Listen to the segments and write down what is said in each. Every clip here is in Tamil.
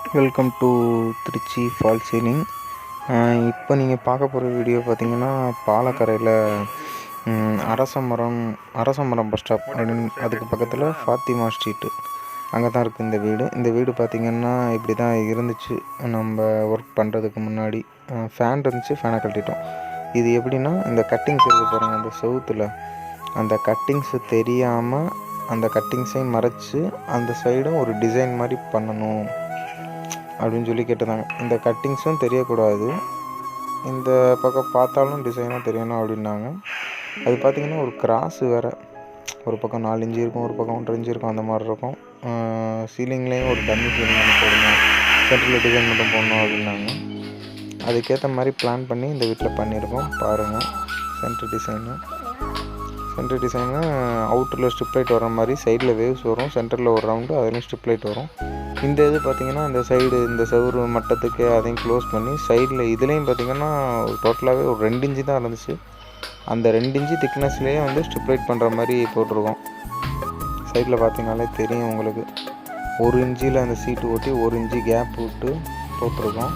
Welcome to Trichy fall ceiling. இப்போ நீங்கள் பார்க்க போகிற வீடியோ பார்த்தீங்கன்னா, பாலக்கரையில் அரசமரம் பஸ் ஸ்டாப் அப்படின்னு அதுக்கு பக்கத்தில் ஃபாத்திமா ஸ்ட்ரீட்டு அங்கே தான் இருக்குது இந்த வீடு. இந்த வீடு பார்த்திங்கன்னா இப்படி தான் இருந்துச்சு நம்ம ஒர்க் பண்ணுறதுக்கு முன்னாடி. ஃபேன் இருந்துச்சு, ஃபேனை கழட்டிட்டோம். இது எப்படின்னா, இந்த கட்டிங்ஸ் இருக்குது பாருங்கள், அந்த செவுத்தில் அந்த கட்டிங்ஸு தெரியாமல் அந்த கட்டிங்ஸையும் மறைச்சி அந்த சைடும் ஒரு டிசைன் மாதிரி பண்ணணும் அப்படின்னு சொல்லி கேட்டிருந்தாங்க. இந்த கட்டிங்ஸும் தெரியக்கூடாது, இந்த பக்கம் பார்த்தாலும் டிசைனாக தெரியணும் அப்படின்னாங்க. அது பார்த்திங்கன்னா ஒரு கிராஸு வேறு, ஒரு பக்கம் 4 இன்ச்சு இருக்கும், ஒரு பக்கம் 1.5 இன்ச்சு இருக்கும், அந்த மாதிரி இருக்கும். சீலிங்லேயும் ஒரு டம்மி சீலிங் ஒன்று போடணும், சென்டரில் டிசைன் மட்டும் போடணும் அப்படின்னாங்க. அதுக்கேற்ற மாதிரி பிளான் பண்ணி இந்த வீட்டில் பண்ணியிருக்கோம். பாருங்கள், சென்டர் டிசைனு அவுட்டரில் ஸ்ட்ரிப் லைட் வர மாதிரி, சைடில் வேவ்ஸ் வரும், சென்டரில் ஒரு ரவுண்டு அதுலேயும் ஸ்ட்ரிப் லைட் வரும். இந்த இது பார்த்திங்கன்னா இந்த சைடு இந்த செவுறு மட்டத்துக்கு அதையும் க்ளோஸ் பண்ணி சைடில் இதுலேயும் பார்த்திங்கன்னா டோட்டலாகவே ஒரு 2 இன்ச்சு தான் இருந்துச்சு. அந்த 2 இன்ச்சு திக்னஸ்லேயே வந்து ஸ்ட்ரிப் லைட் பண்ணுற மாதிரி போட்டிருக்கோம். சைடில் பார்த்திங்கனாலே தெரியும் உங்களுக்கு, 1 இன்ச்சில் அந்த சீட்டு ஓட்டி 1 இன்ச்சு கேப் விட்டு போட்டிருக்கோம்.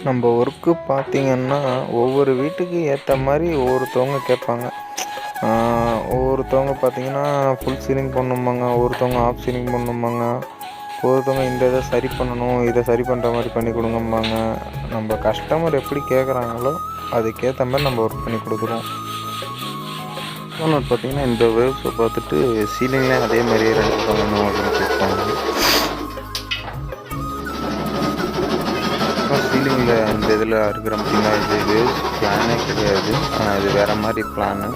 நம்ம ஒர்க்கு பார்த்திங்கன்னா ஒவ்வொரு வீட்டுக்கு ஏற்ற மாதிரி ஒவ்வொருத்தவங்க கேட்பாங்க. ஒவ்வொருத்தவங்க பார்த்திங்கன்னா ஃபுல் சீலிங் பண்ணணும்பாங்க, ஒவ்வொருத்தவங்க ஆஃப் சீலிங் பண்ணணும்பாங்க, ஒவ்வொருத்தவங்க இந்த இதை சரி பண்ணணும், இதை சரி பண்ணுற மாதிரி பண்ணி கொடுங்கம்பாங்க. நம்ம கஸ்டமர் எப்படி கேட்குறாங்களோ அதுக்கேற்ற மாதிரி நம்ம ஒர்க் பண்ணி கொடுக்குறோம். ஓனர் பார்த்திங்கன்னா இந்த வேவ்ஸை பார்த்துட்டு சீலிங்லேயும் அதே மாதிரியே 2 பண்ணணும் அப்படின்னு கேட்பாங்க. சீலிங்கில் இந்த இதில் இருக்கிற பார்த்திங்கன்னா இது வேவ்ஸ் பிளானே கிடையாது, இது வேறு மாதிரி பிளானு.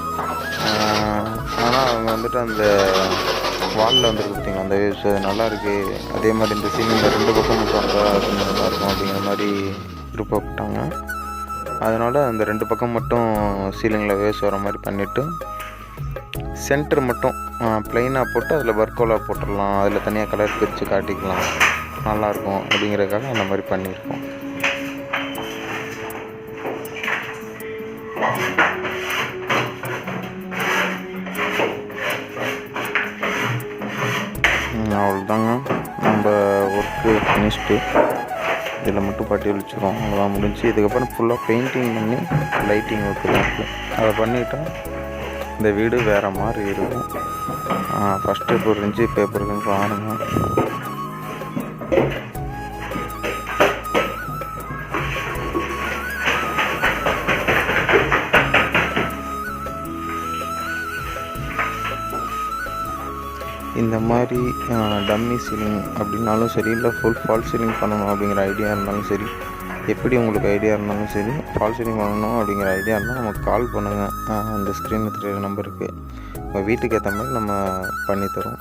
ஆனால் அவங்க வந்துட்டு அந்த வாலில் வந்துருக்கு பார்த்திங்களா அந்த வேவ்ஸ், அது நல்லாயிருக்கு, அதே மாதிரி இந்த சீலிங்கில் 2 பக்கம் மட்டும் வந்தால் கொஞ்சம் நல்லாயிருக்கும் அப்படிங்கிற மாதிரி விருப்பப்பட்டாங்க. அதனால் அந்த 2 பக்கம் மட்டும் சீலிங்கில் வேவ்ஸ் வர மாதிரி பண்ணிவிட்டு சென்டர் மட்டும் ப்ளைனாக போட்டு அதில் வர்க்கோலா போட்டுடலாம், அதில் தனியாக கலர் பிரித்து காட்டிக்கலாம், நல்லாயிருக்கும் அப்படிங்கிறதுக்காக அந்த மாதிரி பண்ணியிருக்கோம். அவ்வளோதாங்க, நம்ம ஒர்க்கு ஃபினிஷ்டு. இதில் மட்டும் பட்டி வச்சுருக்கோம், அவ்வளோதான் முடிஞ்சு. இதுக்கப்புறம் ஃபுல்லாக பெயிண்டிங் பண்ணி லைட்டிங் ஒர்க்கு தான் இருக்குது. அதை பண்ணிவிட்டால் இந்த வீடு வேறு மாதிரி இருக்கும். ஃபஸ்ட்டு இப்போ 2 இன்ச்சு பேப்பருக்கு பாருங்கள். இந்த மாதிரி டம்மி சீலிங் அப்படின்னாலும் சரி, இல்லை ஃபுல் ஃபால் சீலிங் பண்ணணும் அப்படிங்கிற ஐடியா இருந்தாலும் சரி, எப்படி உங்களுக்கு ஐடியா இருந்தாலும் சரி, ஃபால் சீலிங் பண்ணணும் அப்படிங்கிற ஐடியா இருந்தால் நமக்கு கால் பண்ணுங்கள். அந்த ஸ்க்ரீனில் தெரியுற நம்பருக்கு உங்கள் வீட்டுக்கு ஏற்ற மாதிரி நம்ம பண்ணித்தரோம்.